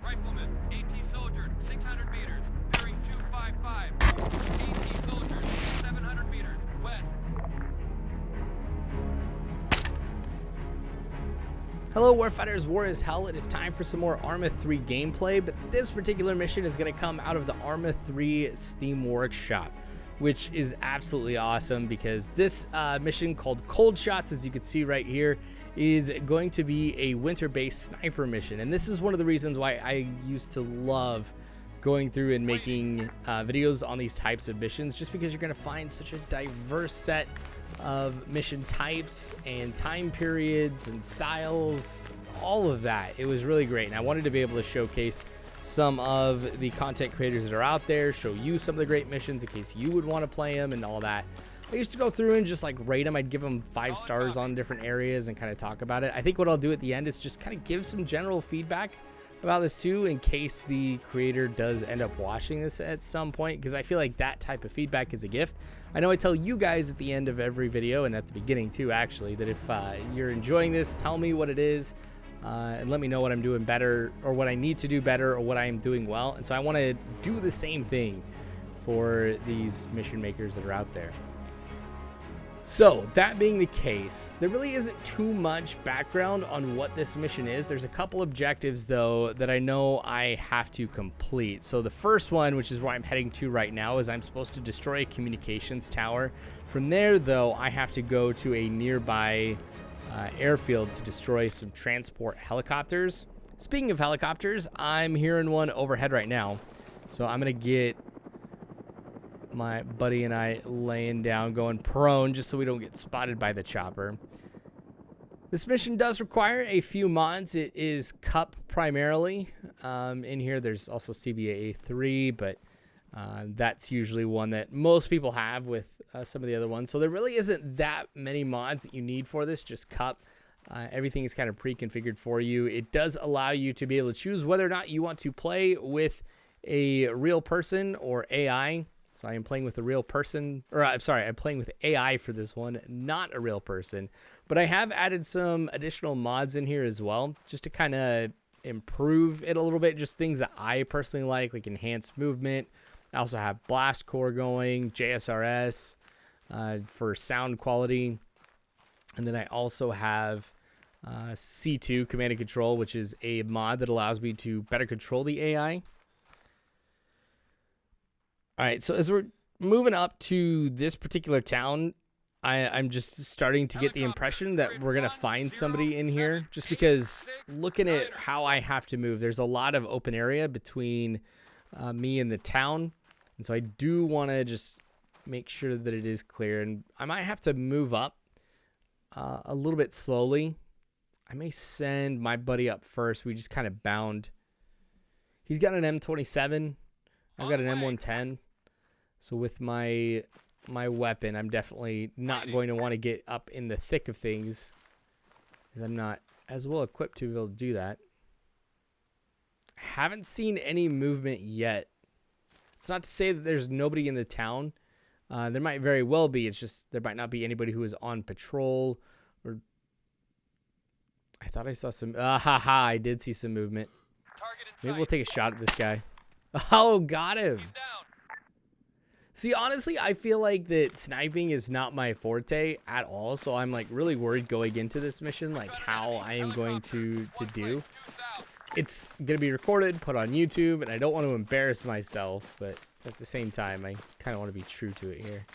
Rifleman, 18 soldiers, 600 meters. Bearing 255. 18 soldiers, 700 meters. West. Hello Warfighters, war is hell. It is time for some more Arma 3 gameplay, but this particular mission is going to come out of the Arma 3 Steam Workshop, which is absolutely awesome because this mission called Cold Shots, as you can see right here, is going to be a winter-based sniper mission. And this is one of the reasons why I used to love going through and making videos on these types of missions, just because you're going to find such a diverse set of mission types and time periods and styles, all of that. It was really great, and I wanted to be able to showcase some of the content creators that are out there, show you some of the great missions in case you would want to play them and all that. I used to go through and just like rate them. I'd give them 5 stars on different areas and kind of talk about it. I think what I'll do at the end is just kind of give some general feedback about this too, in case the creator does end up watching this at some point, because I feel like that type of feedback is a gift. I know I tell you guys at the end of every video, and at the beginning too actually, that if you're enjoying this, tell me what it is and let me know what I'm doing better, or what I need to do better, or what I am doing well. And so I want to do the same thing for these mission makers that are out there. So that being the case, there really isn't too much background on what this mission is. There's a couple objectives though that I know I have to complete. So the first one, which is where I'm heading to right now, is I'm supposed to destroy a communications tower. From there though, I have to go to a nearby airfield to destroy some transport helicopters. Speaking of helicopters, I'm hearing one overhead right now. So I'm gonna get my buddy and I laying down, going prone, just so we don't get spotted by the chopper. This mission does require a few mods. It is cup primarily. In here there's also CBA 3, but that's usually one that most people have with some of the other ones. So there really isn't that many mods that you need for this, just cup. Everything is kind of pre-configured for you. It does allow you to be able to choose whether or not you want to play with a real person or AI. So I am playing with a real person, or I'm sorry, I'm playing with AI for this one, not a real person. But I have added some additional mods in here as well, just to kind of improve it a little bit, just things that I personally like enhanced movement. I also have blast core going, JSRS for sound quality. And then I also have C2, command and control, which is a mod that allows me to better control the AI. All right, so as we're moving up to this particular town, I'm just starting to get the impression that we're going to find somebody in here, just because looking at how I have to move, there's a lot of open area between me and the town. And so I do want to just make sure that it is clear. And I might have to move up a little bit slowly. I may send my buddy up first. We just kind of bound. He's got an M27. I've got an M110. So with my weapon, I'm definitely not going to want to get up in the thick of things, because I'm not as well equipped to be able to do that. Haven't seen any movement yet. It's not to say that there's nobody in the town. There might very well be. It's just there might not be anybody who is on patrol. Or I thought I saw some. I did see some movement. Maybe we'll take a shot at this guy. Oh, got him. See, honestly, I feel like that sniping is not my forte at all, so I'm like really worried going into this mission, like how I am going to do. It's gonna be recorded, put on YouTube, and I don't want to embarrass myself, but at the same time, I kind of want to be true to it here.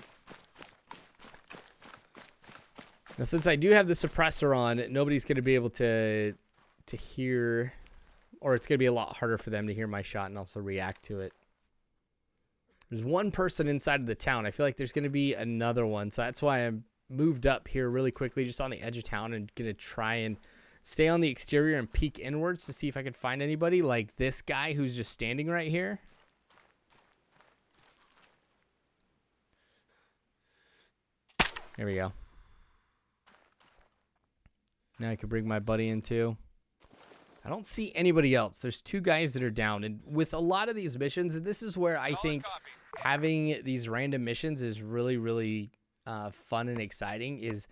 Now, since I do have the suppressor on, nobody's gonna be able to hear, or it's gonna be a lot harder for them to hear my shot and also react to it. There's one person inside of the town. I feel like there's going to be another one. So that's why I'm moved up here really quickly, just on the edge of town, and going to try and stay on the exterior and peek inwards to see if I can find anybody like this guy who's just standing right here. There we go. Now I can bring my buddy in too. I don't see anybody else. There's 2 guys that are down. And with a lot of these missions, this is where I think having these random missions is really, really fun and exciting. Is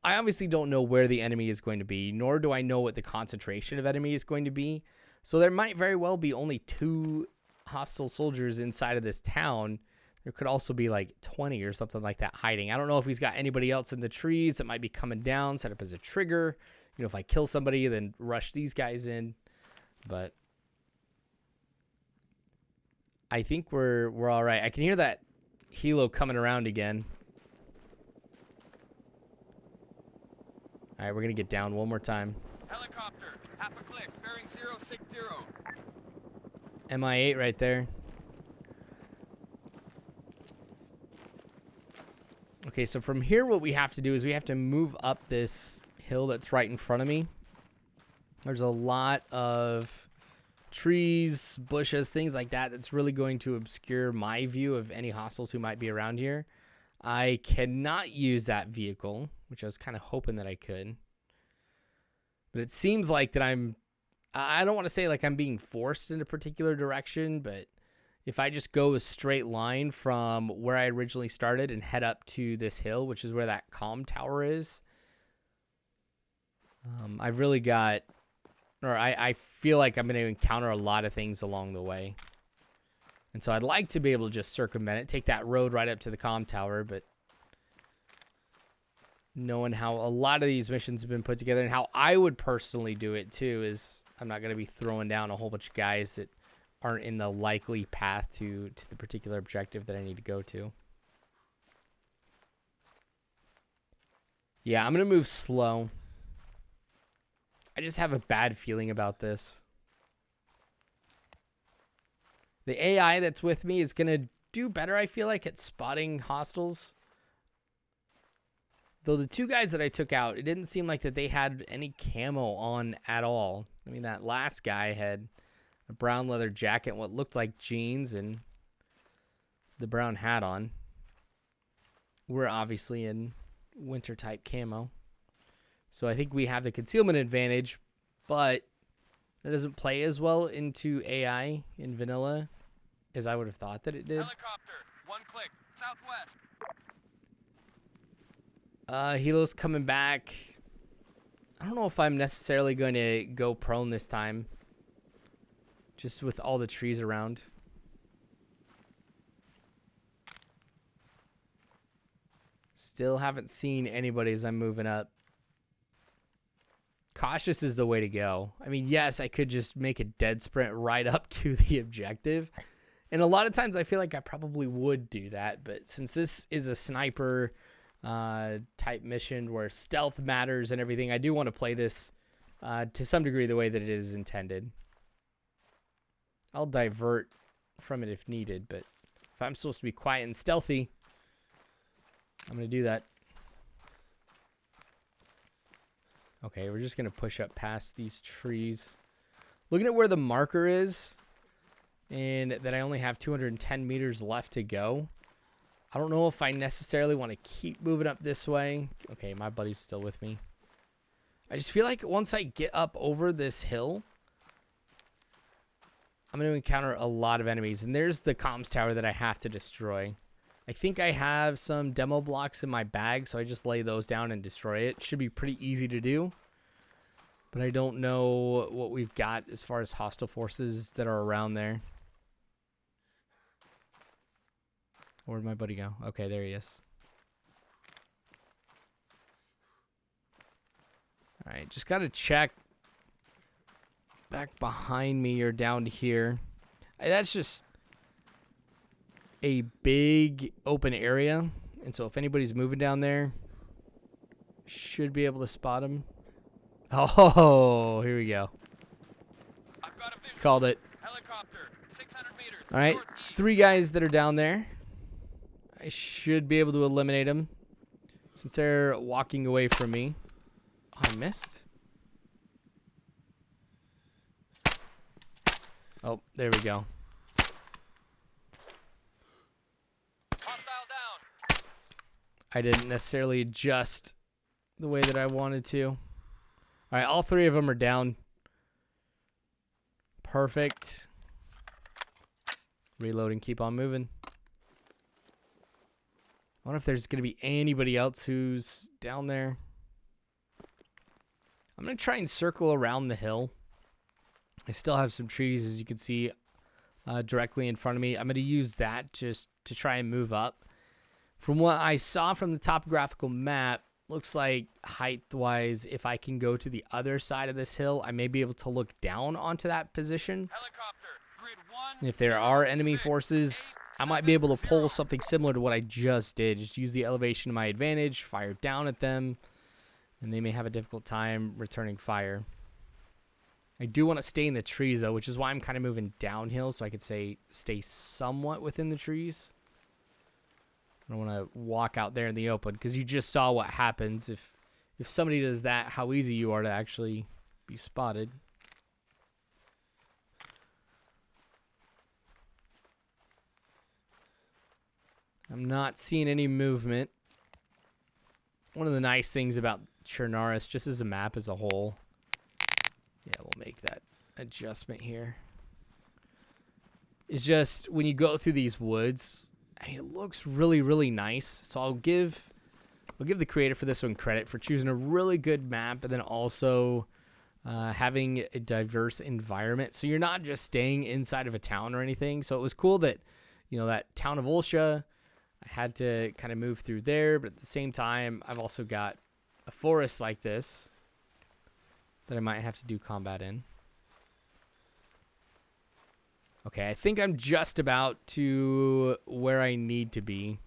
I obviously don't know where the enemy is going to be, nor do I know what the concentration of enemy is going to be. So there might very well be only 2 hostile soldiers inside of this town. There could also be like 20 or something like that hiding. I don't know if he's got anybody else in the trees that might be coming down, set up as a trigger. You know, if I kill somebody, then rush these guys in. But I think we're all right. I can hear that helo coming around again. All right, we're going to get down one more time. Helicopter, half a click, bearing 060. MI8 right there. Okay, so from here what we have to do is we have to move up this hill that's right in front of me. There's a lot of trees, bushes, things like that that's really going to obscure my view of any hostiles who might be around here. I cannot use that vehicle, which I was kind of hoping that I could. But it seems like that I don't want to say like I'm being forced in a particular direction, but if I just go a straight line from where I originally started and head up to this hill, which is where that comm tower is, I've really got, or I feel like I'm going to encounter a lot of things along the way. And so I'd like to be able to just circumvent it, take that road right up to the comm tower, but knowing how a lot of these missions have been put together and how I would personally do it too is I'm not going to be throwing down a whole bunch of guys that aren't in the likely path to the particular objective that I need to go to. Yeah, I'm going to move slow. I just have a bad feeling about this. The AI that's with me is going to do better, I feel like, at spotting hostiles. Though the 2 guys that I took out, it didn't seem like that they had any camo on at all. I mean, that last guy had a brown leather jacket and what looked like jeans and the brown hat on. We're obviously in winter type camo. So I think we have the concealment advantage, but it doesn't play as well into AI in vanilla as I would have thought that it did. Helicopter, 1 click, southwest. Helo's coming back. I don't know if I'm necessarily going to go prone this time. Just with all the trees around. Still haven't seen anybody as I'm moving up. Cautious is the way to go. I mean, yes, I could just make a dead sprint right up to the objective. And a lot of times I feel like I probably would do that. But since this is a sniper type mission where stealth matters and everything, I do want to play this to some degree the way that it is intended. I'll divert from it if needed, but if I'm supposed to be quiet and stealthy, I'm going to do that. Okay, we're just going to push up past these trees. Looking at where the marker is, and that I only have 210 meters left to go, I don't know if I necessarily want to keep moving up this way. Okay, my buddy's still with me. I just feel like once I get up over this hill, I'm going to encounter a lot of enemies. And there's the comms tower that I have to destroy. I think I have some demo blocks in my bag, so I just lay those down and destroy it. Should be pretty easy to do. But I don't know what we've got as far as hostile forces that are around there. Where'd my buddy go? Okay, there he is. All right, just got to check back behind me or down here. That's just a big open area. And so if anybody's moving down there, should be able to spot him. Oh, here we go. I've got a visual. Called it. Helicopter, 600 meters. All right, northeast. 3 guys that are down there. I should be able to eliminate them since they're walking away from me. Oh, I missed. Oh, there we go. Hostile down. I didn't necessarily adjust the way that I wanted to. All right, all 3 of them are down. Perfect. Reload and keep on moving. I wonder if there's going to be anybody else who's down there. I'm going to try and circle around the hill. I still have some trees, as you can see, directly in front of me. I'm going to use that just to try and move up. From what I saw from the topographical map, looks like height-wise, if I can go to the other side of this hill, I may be able to look down onto that position. Helicopter, grid 1. And if there are enemy forces, I might be able to pull something similar to what I just did. Just use the elevation to my advantage, fire down at them, and they may have a difficult time returning fire. I do want to stay in the trees, though, which is why I'm kind of moving downhill, so I could say stay somewhat within the trees. I don't want to walk out there in the open, because you just saw what happens if somebody does that, how easy you are to actually be spotted. I'm not seeing any movement. One of the nice things about Chernarus, just as a map as a whole, yeah, we'll make that adjustment here, is just when you go through these woods, I mean, it looks really, really nice. So I'll give the creator for this one credit for choosing a really good map, and then also having a diverse environment. So you're not just staying inside of a town or anything. So it was cool that, you know, that town of Olsha, I had to kind of move through there, but at the same time, I've also got a forest like this that I might have to do combat in. Okay, I think I'm just about to where I need to be.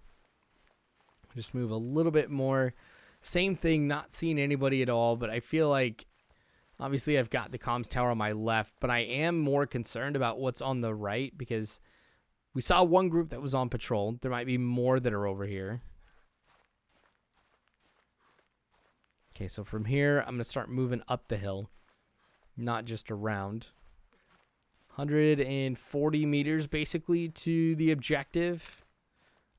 Just move a little bit more. Same thing, not seeing anybody at all, but I feel like obviously I've got the comms tower on my left, but I am more concerned about what's on the right, because we saw one group that was on patrol. There might be more that are over here. Okay, so from here, I'm going to start moving up the hill, not just around. 140 meters, basically, to the objective.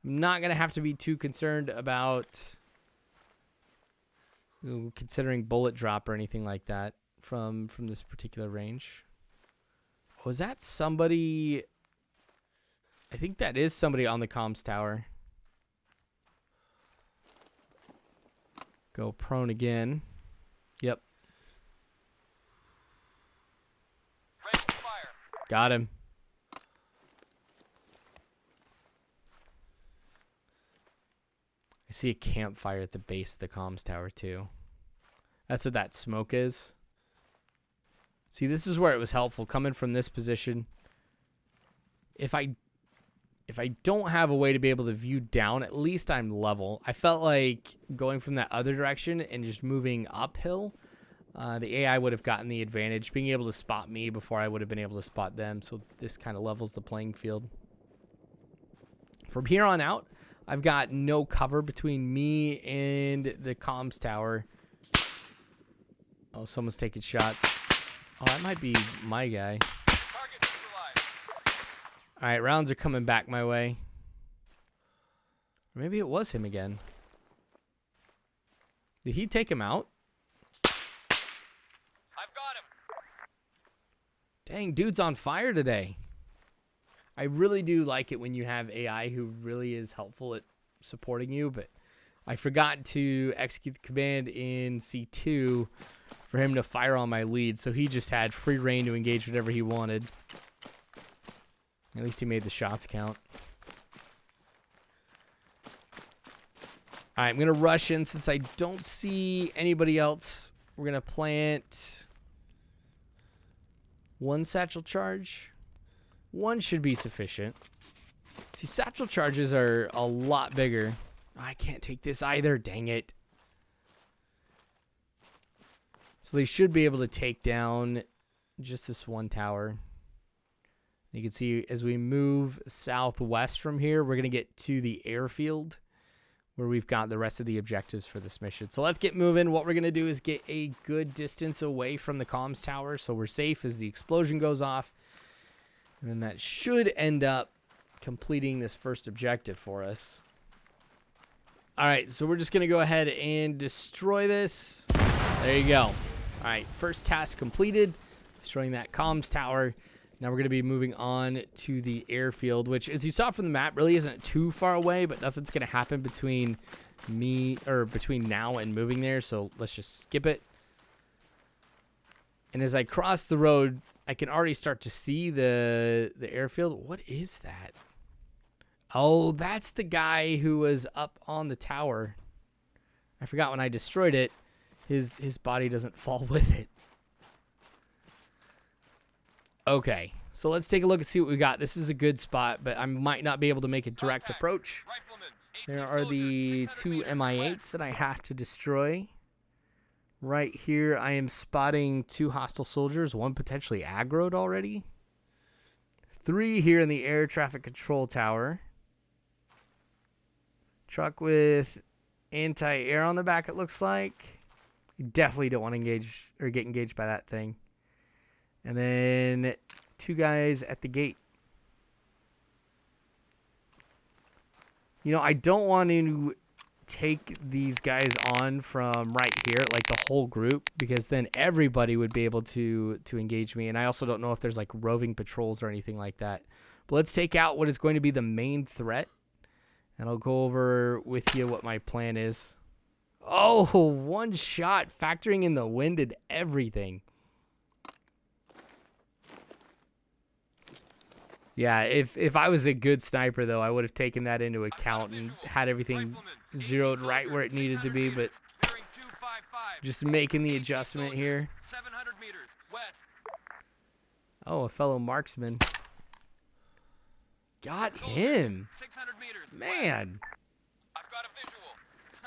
I'm not going to have to be too concerned about considering bullet drop or anything like that from this particular range. Was that somebody? I think that is somebody on the comms tower. Go prone again. Yep. Ready to fire. Got him. I see a campfire at the base of the comms tower too. That's what that smoke is. See, this is where it was helpful coming from this position. If I don't have a way to be able to view down, at least I'm level. I felt like going from that other direction and just moving uphill, the AI would have gotten the advantage, being able to spot me before I would have been able to spot them. So this kind of levels the playing field. From here on out, I've got no cover between me and the comms tower. Oh, someone's taking shots. Oh, that might be my guy. Target neutralized. All right, rounds are coming back my way. Or maybe it was him again. Did he take him out? I've got him. Dang, dude's on fire today. I really do like it when you have AI who really is helpful at supporting you, but I forgot to execute the command in C2 for him to fire on my lead, so he just had free reign to engage whatever he wanted. At least he made the shots count. All right, I'm going to rush in since I don't see anybody else. We're going to plant one satchel charge. One should be sufficient. See, satchel charges are a lot bigger. Oh, I can't take this either. Dang it. So they should be able to take down just this one tower. You can see as we move southwest from here, we're going to get to the airfield where we've got the rest of the objectives for this mission. So let's get moving. What we're going to do is get a good distance away from the comms tower so we're safe as the explosion goes off. And then that should end up completing this first objective for us. All right, so we're just going to go ahead and destroy this. There you go. All right, first task completed, destroying that comms tower. Now we're going to be moving on to the airfield, which, as you saw from the map, really isn't too far away, but nothing's going to happen between now and moving there, so let's just skip it. And as I cross the road, I can already start to see the airfield. What is that? Oh, that's the guy who was up on the tower. I forgot when I destroyed it, his body doesn't fall with it. Okay, so let's take a look and see what we got. This is a good spot, but I might not be able to make a direct approach. There are the 2 Mi-8s that I have to destroy. Right here, I am spotting 2 hostile soldiers, 1 potentially aggroed already. 3 here in the air traffic control tower. Truck with anti-air on the back, it looks like. You definitely don't want to engage or get engaged by that thing. And then 2 guys at the gate. You know, I don't want to take these guys on from right here, like the whole group, because then everybody would be able to engage me. And I also don't know if there's like roving patrols or anything like that. But let's take out what is going to be the main threat. And I'll go over with you what my plan is. Oh, 1 shot, factoring in the wind and everything. Yeah, if I was a good sniper, though, I would have taken that into account and had everything zeroed right where it needed to be, but just making the adjustment here. Oh, a fellow marksman. Got him. Man.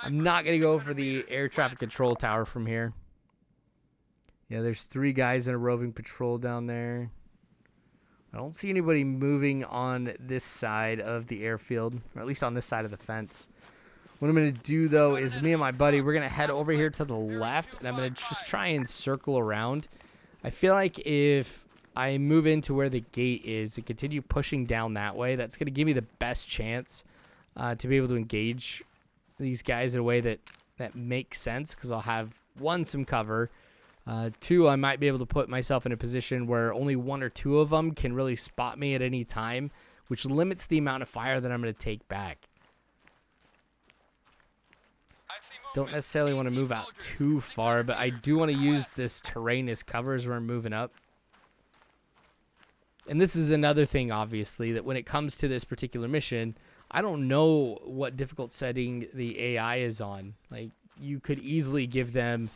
I'm not going to go for the air traffic control tower from here. Yeah, there's 3 guys in a roving patrol down there. I don't see anybody moving on this side of the airfield, or at least on this side of the fence. What I'm going to do, though, is me and my buddy, we're going to head over here to the left, and I'm going to just try and circle around. I feel like if I move into where the gate is and continue pushing down that way, that's going to give me the best chance to be able to engage these guys in a way that makes sense, because I'll have, 1, some cover. 2, I might be able to put myself in a position where only 1 or 2 of them can really spot me at any time, which limits the amount of fire that I'm going to take back. Don't necessarily want to move out too far, but I do want to use this terrain as cover as we're moving up. And this is another thing, obviously, that when it comes to this particular mission, I don't know what difficult setting the AI is on. Like, you could easily give them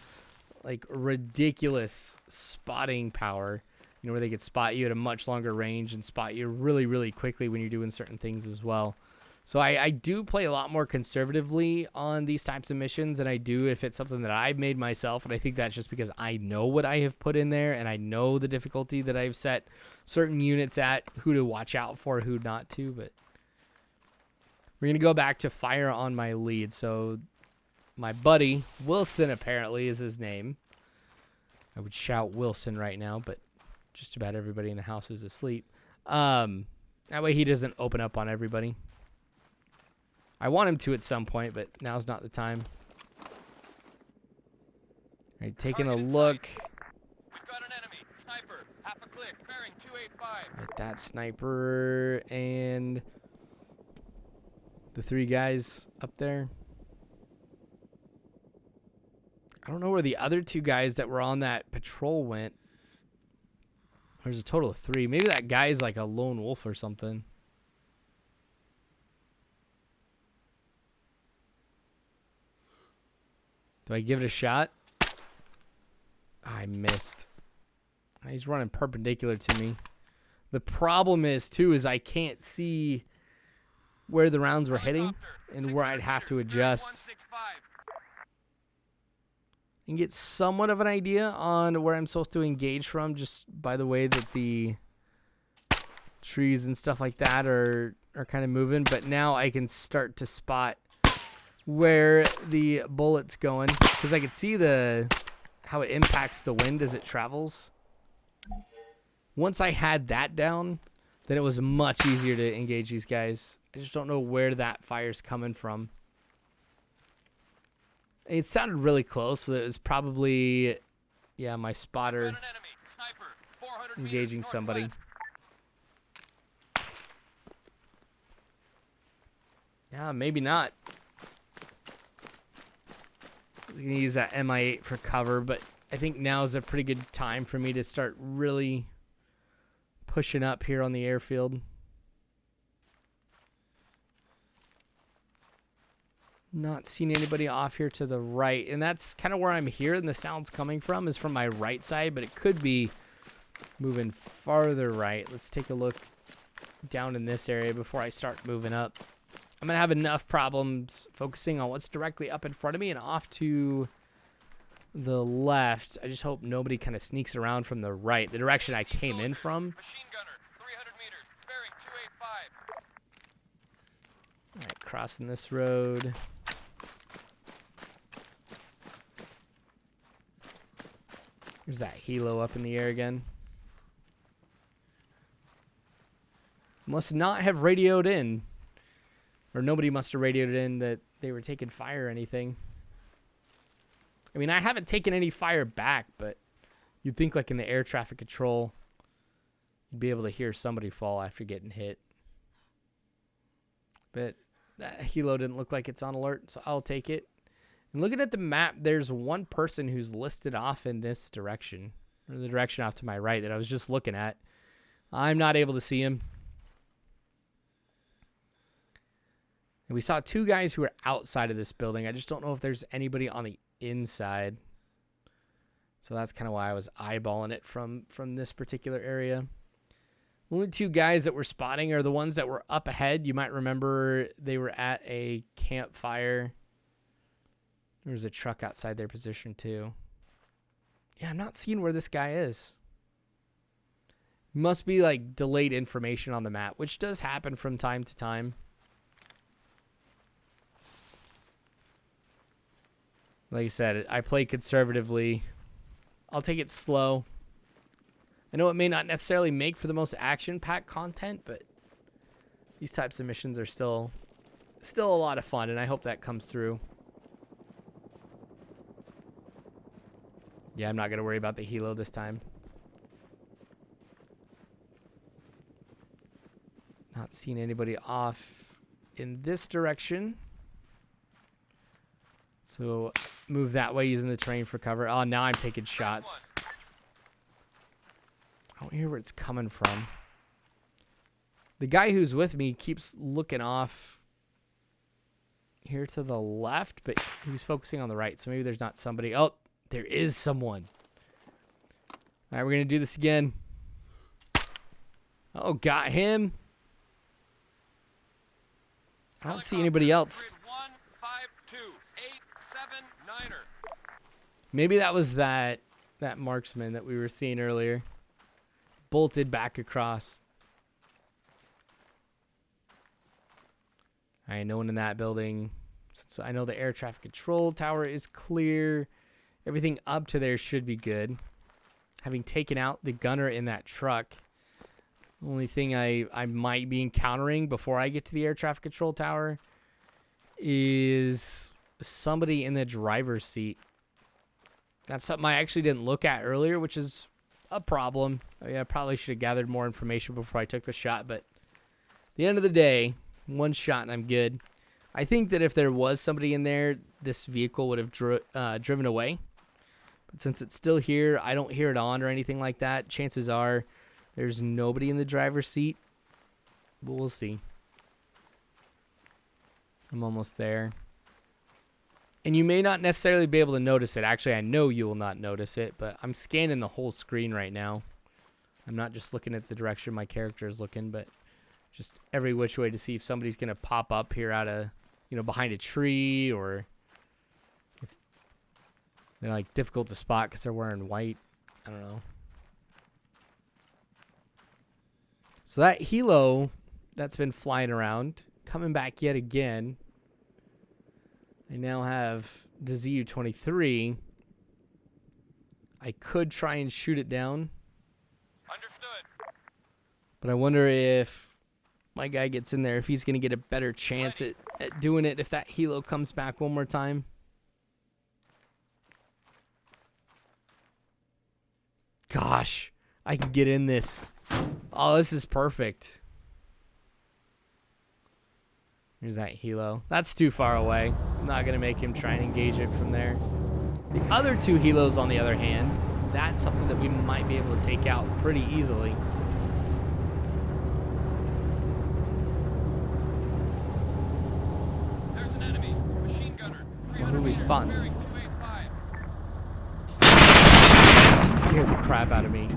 like ridiculous spotting power, you know, where they could spot you at a much longer range and spot you really, really quickly when you're doing certain things as well. So I do play a lot more conservatively on these types of missions than I do if it's something that I've made myself, and I think that's just because I know what I have put in there, and I know the difficulty that I've set certain units at, who to watch out for, who not to. But we're going to go back to fire on my lead. So my buddy, Wilson apparently is his name. I would shout Wilson right now, but just about everybody in the house is asleep. That way he doesn't open up on everybody. I want him to at some point, but now's not the time. All right, taking a look. We've got an enemy. Sniper. Half a click. Bearing 285. All right, that sniper and the 3 guys up there. I don't know where the other 2 guys that were on that patrol went. There's a total of 3. Maybe that guy's like a lone wolf or something. Do I give it a shot? I missed. He's running perpendicular to me. The problem is, too, is I can't see where the rounds were hitting and where I'd have to adjust and get somewhat of an idea on where I'm supposed to engage from, just by the way that the trees and stuff like that are kind of moving. But now I can start to spot where the bullet's going, because I can see how it impacts the wind as it travels. Once I had that down, then it was much easier to engage these guys. I just don't know where that fire's coming from. It sounded really close, so it was probably, yeah, my spotter engaging somebody. Yeah, maybe not. I'm going to use that Mi-8 for cover, but I think now is a pretty good time for me to start really pushing up here on the airfield. Not seeing anybody off here to the right. And that's kind of where I'm hearing the sounds coming from, is from my right side, but it could be moving farther right. Let's take a look down in this area before I start moving up. I'm going to have enough problems focusing on what's directly up in front of me and off to the left. I just hope nobody kind of sneaks around from the right, the direction I came in from. Machine gunner, 300 meters, bearing 285. All right, crossing this road. There's that helo up in the air again. Must not have radioed in. Or nobody must have radioed in that they were taking fire or anything. I mean, I haven't taken any fire back, but you'd think like in the air traffic control, you'd be able to hear somebody fall after getting hit. But that helo didn't look like it's on alert, so I'll take it. And looking at the map, there's one person who's listed off in this direction, or the direction off to my right that I was just looking at. I'm not able to see him. And we saw two guys who were outside of this building. I just don't know if there's anybody on the inside. So that's kind of why I was eyeballing it from this particular area. Only two guys that we're spotting are the ones that were up ahead. You might remember they were at a campfire. There's a truck outside their position too. Yeah, I'm not seeing where this guy is. Must be like delayed information on the map, which does happen from time to time. Like I said, I play conservatively. I'll take it slow. I know it may not necessarily make for the most action-packed content, but these types of missions are still a lot of fun, and I hope that comes through. Yeah, I'm not going to worry about the helo this time. Not seeing anybody off in this direction. So move that way using the terrain for cover. Oh, now I'm taking shots. I don't hear where it's coming from. The guy who's with me keeps looking off here to the left, but he was focusing on the right. So maybe there's not somebody. Oh, there is someone. All right, we're going to do this again. Oh, got him. I don't see anybody else. Maybe that was that marksman that we were seeing earlier. Bolted back across. All right, no one in that building. So I know the air traffic control tower is clear. Everything up to there should be good. Having taken out the gunner in that truck, the only thing I might be encountering before I get to the air traffic control tower is somebody in the driver's seat. That's something I actually didn't look at earlier, which is a problem. I mean, I probably should have gathered more information before I took the shot, but at the end of the day, one shot and I'm good. I think that if there was somebody in there, this vehicle would have driven away. But since it's still here, I don't hear it on or anything like that. Chances are there's nobody in the driver's seat. But we'll see. I'm almost there. And you may not necessarily be able to notice it. Actually, I know you will not notice it, but I'm scanning the whole screen right now. I'm not just looking at the direction my character is looking, but just every which way to see if somebody's going to pop up here out of, behind a tree, or if they're like difficult to spot because they're wearing white. I don't know. So that helo that's been flying around, coming back yet again. I now have the ZU-23. I could try and shoot it down. Understood. But I wonder if my guy gets in there, if he's going to get a better chance at doing it if that helo comes back one more time. Gosh, I can get in this. Oh, this is perfect. Here's that helo. That's too far away. I'm not going to make him try and engage it from there. The other two helos, on the other hand, that's something that we might be able to take out pretty easily. respawn. Bearing 285. That scared the crap out of me.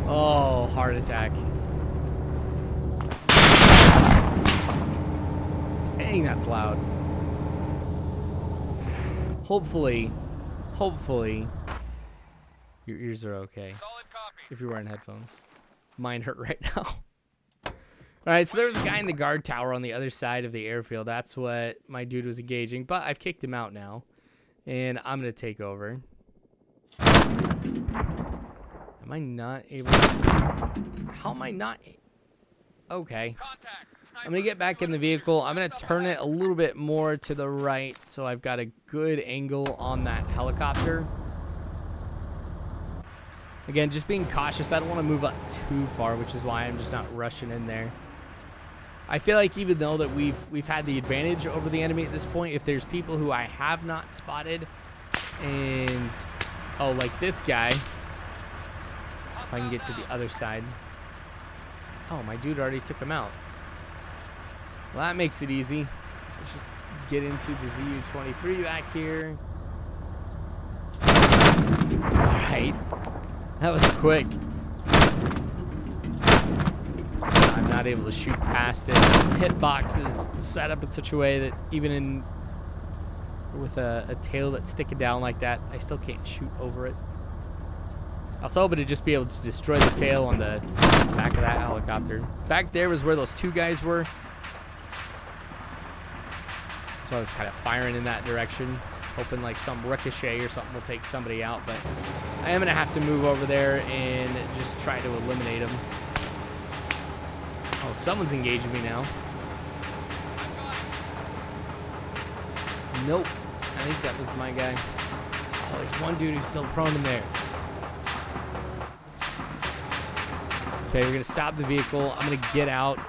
Oh, heart attack. Dang, that's loud. Hopefully, your ears are okay Solid copy. if you're wearing headphones. Mine hurt right now. All right, so there was a guy in the guard tower on the other side of the airfield. That's what my dude was engaging, but I've kicked him out now, and I'm going to take over. Am I not able to... How am I not... Okay. Contact. I'm going to get back in the vehicle. I'm going to turn it a little bit more to the right so I've got a good angle on that helicopter. Again, just being cautious. I don't want to move up too far, which is why I'm just not rushing in there. I feel like even though that we've had the advantage over the enemy at this point, if there's people who I have not spotted and... Oh, like this guy. If I can get to the other side. Oh, my dude already took him out. Well, that makes it easy. Let's just get into the ZU-23 back here. Alright. That was quick. I'm not able to shoot past it. Hitbox is set up in such a way that even with a tail that's sticking down like that, I still can't shoot over it. I was hoping to just be able to destroy the tail on the back of that helicopter. Back there was where those two guys were. So I was kind of firing in that direction, hoping like some ricochet or something will take somebody out. But I am going to have to move over there and just try to eliminate them. Oh, someone's engaging me now. Nope. I think that was my guy. Oh, there's one dude who's still prone in there. Okay, we're going to stop the vehicle. I'm going to get out.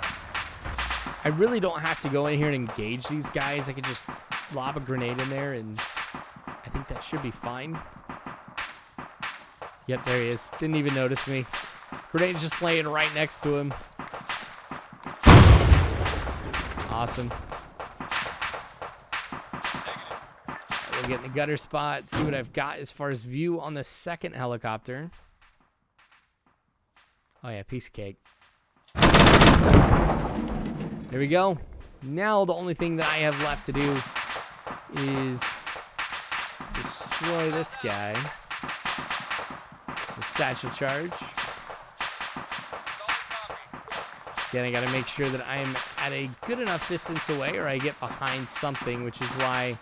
I really don't have to go in here and engage these guys. I could just lob a grenade in there, and I think that should be fine. Yep, there he is. Didn't even notice me. Grenade's just laying right next to him. Awesome. We'll get in the gutter spot, see what I've got as far as view on the second helicopter. Oh yeah, piece of cake. There we go. Now the only thing that I have left to do is destroy this guy. So satchel charge. Again, I got to make sure that I'm at a good enough distance away or I get behind something, which is why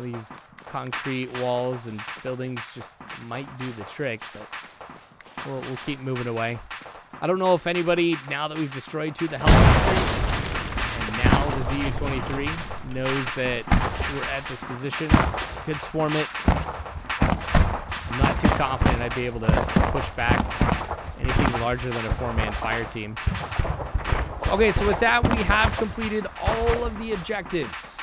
these concrete walls and buildings just might do the trick, but we'll keep moving away. I don't know if anybody, now that we've destroyed two of the helicopters, and now the ZU-23 knows that we're at this position. Could swarm it. I'm not too confident I'd be able to push back anything larger than a 4-man fire team. Okay, so with that, we have completed all of the objectives.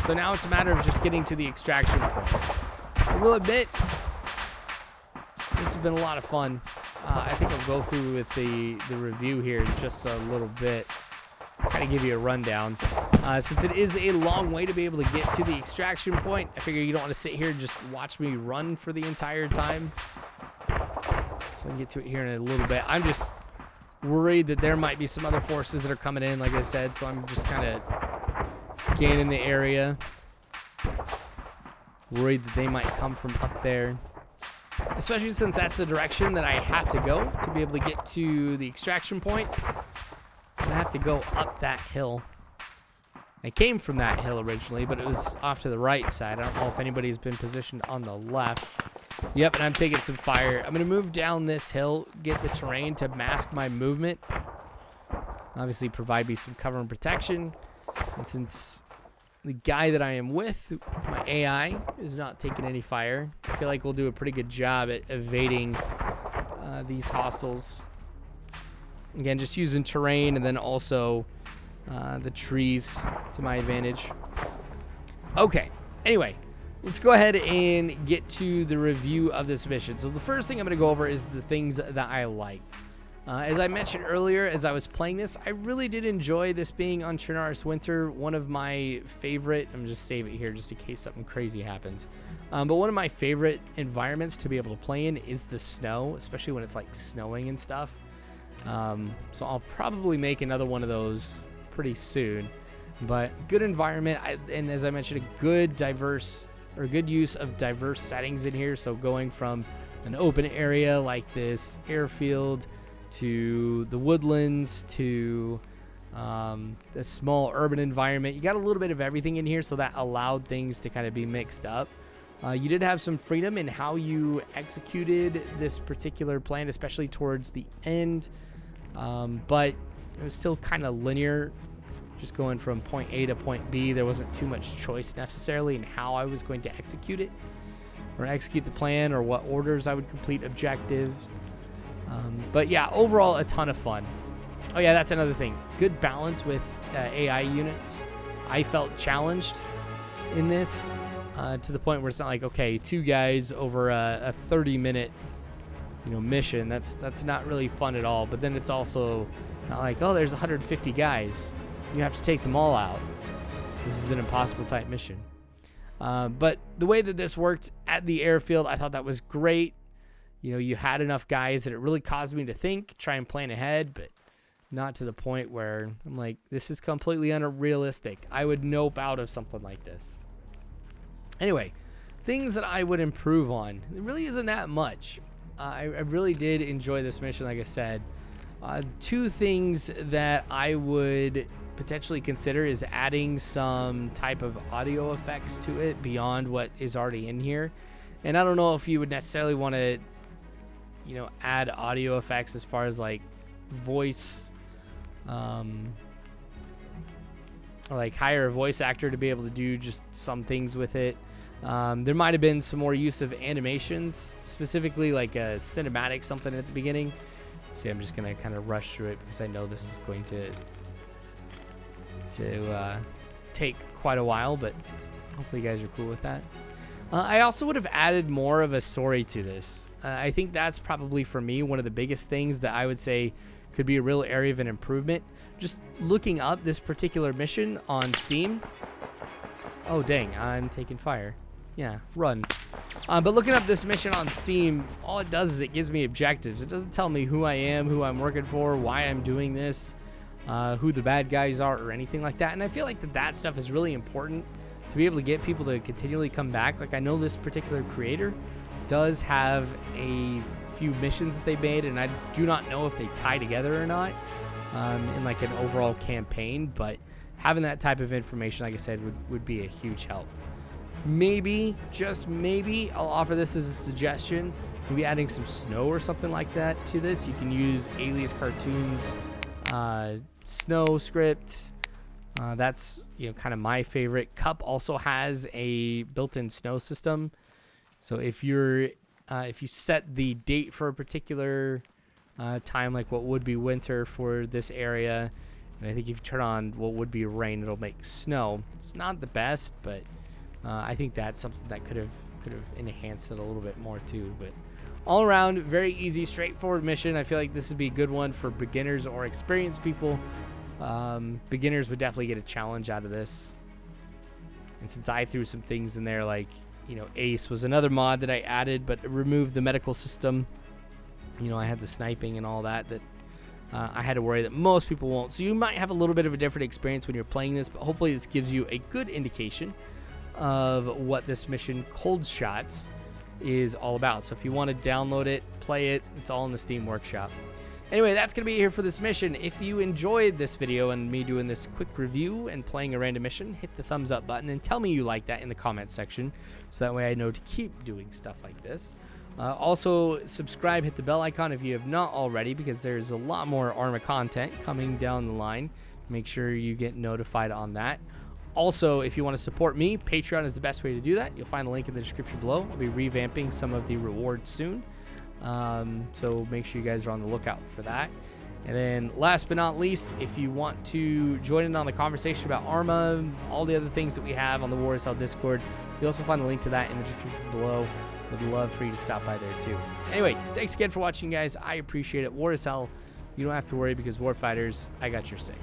So now it's a matter of just getting to the extraction point. I will admit, this has been a lot of fun. I think I'll go through with the review here in just a little bit. Kind of give you a rundown. Since it is a long way to be able to get to the extraction point, I figure you don't want to sit here and just watch me run for the entire time. So we can get to it here in a little bit. I'm just worried that there might be some other forces that are coming in, like I said, so I'm just kind of scanning the area. Worried that they might come from up there. Especially since that's the direction that I have to go to be able to get to the extraction point. I have to go up that hill. I came from that hill originally, but it was off to the right side. I don't know if anybody's been positioned on the left. Yep, and I'm taking some fire. I'm going to move down this hill, get the terrain to mask my movement. Obviously provide me some cover and protection. And since the guy that I am with my AI, is not taking any fire, I feel like we'll do a pretty good job at evading these hostiles. Again, just using terrain and then also the trees to my advantage. Okay, anyway, let's go ahead and get to the review of this mission. So the first thing I'm going to go over is the things that I like. As I mentioned earlier, as I was playing this, I really did enjoy this being on Chernarus Winter. One of my favorite, I'm just save it here just in case something crazy happens. But one of my favorite environments to be able to play in is the snow, especially when it's like snowing and stuff. So I'll probably make another one of those pretty soon. But good environment, and as I mentioned, a good use of diverse settings in here. So going from an open area like this airfield to the woodlands to a small urban environment. You got a little bit of everything in here, so that allowed things to kind of be mixed up. You did have some freedom in how you executed this particular plan, especially towards the end, but it was still kind of linear, just going from point A to point B. There wasn't too much choice necessarily in how I was going to execute it, or execute the plan, or what orders I would complete objectives. But yeah, overall, a ton of fun. Oh yeah, that's another thing. Good balance with AI units. I felt challenged in this to the point where it's not like, okay, 2 guys over a 30-minute, mission. That's not really fun at all. But then it's also not like, oh, there's 150 guys. You have to take them all out. This is an impossible type mission. But the way that this worked at the airfield, I thought that was great. You had enough guys that it really caused me to think, try and plan ahead, but not to the point where I'm like, this is completely unrealistic. I would nope out of something like this. Anyway, things that I would improve on. It really isn't that much. I really did enjoy this mission, like I said. 2 things that I would potentially consider is adding some type of audio effects to it beyond what is already in here. And I don't know if you would necessarily want to add audio effects as far as like voice, or like hire a voice actor to be able to do just some things with it. There might have been some more use of animations, specifically like a cinematic something at the beginning. See, I'm just gonna kind of rush through it because I know this is going to take quite a while, but hopefully you guys are cool with that. I also would have added more of a story to this. I think that's probably, for me, one of the biggest things that I would say could be a real area of an improvement. Just looking up this particular mission on Steam. Oh, dang, I'm taking fire. Yeah, run. But looking up this mission on Steam, all it does is it gives me objectives. It doesn't tell me who I am, who I'm working for, why I'm doing this, who the bad guys are, or anything like that. And I feel like that stuff is really important to be able to get people to continually come back. Like, I know this particular creator does have a few missions that they made, and I do not know if they tie together or not in like an overall campaign, but having that type of information, like I said, would be a huge help. Maybe, just maybe, I'll offer this as a suggestion. Maybe adding some snow or something like that to this. You can use Alias Cartoons snow script. That's kind of my favorite. Cup also has a built-in snow system. So if you set the date for a particular time, like what would be winter for this area, and I think if you turn on what would be rain, it'll make snow. It's not the best, but I think that's something that could have enhanced it a little bit more too. But all around, very easy, straightforward mission. I feel like this would be a good one for beginners or experienced people. Beginners would definitely get a challenge out of this. And since I threw some things in there, like, Ace was another mod that I added, but it removed the medical system. I had the sniping and all that I had to worry that most people won't. So you might have a little bit of a different experience when you're playing this, but hopefully this gives you a good indication of what this mission, Cold Shots, is all about. So if you want to download it, play it, it's all in the Steam Workshop. Anyway, that's going to be it here for this mission. If you enjoyed this video and me doing this quick review and playing a random mission, hit the thumbs up button and tell me you like that in the comments section, so that way I know to keep doing stuff like this. Also, subscribe, hit the bell icon if you have not already, because there's a lot more Arma content coming down the line. Make sure you get notified on that. Also, if you want to support me, Patreon is the best way to do that. You'll find the link in the description below. I'll be revamping some of the rewards soon. So make sure you guys are on the lookout for that. And then last but not least, if you want to join in on the conversation about Arma, all the other things that we have on the War is Hell Discord, you'll also find the link to that in the description below. Would love for you to stop by there too. Anyway, thanks again for watching, guys. I appreciate it. War is Hell. You don't have to worry because Warfighters, I got your 6.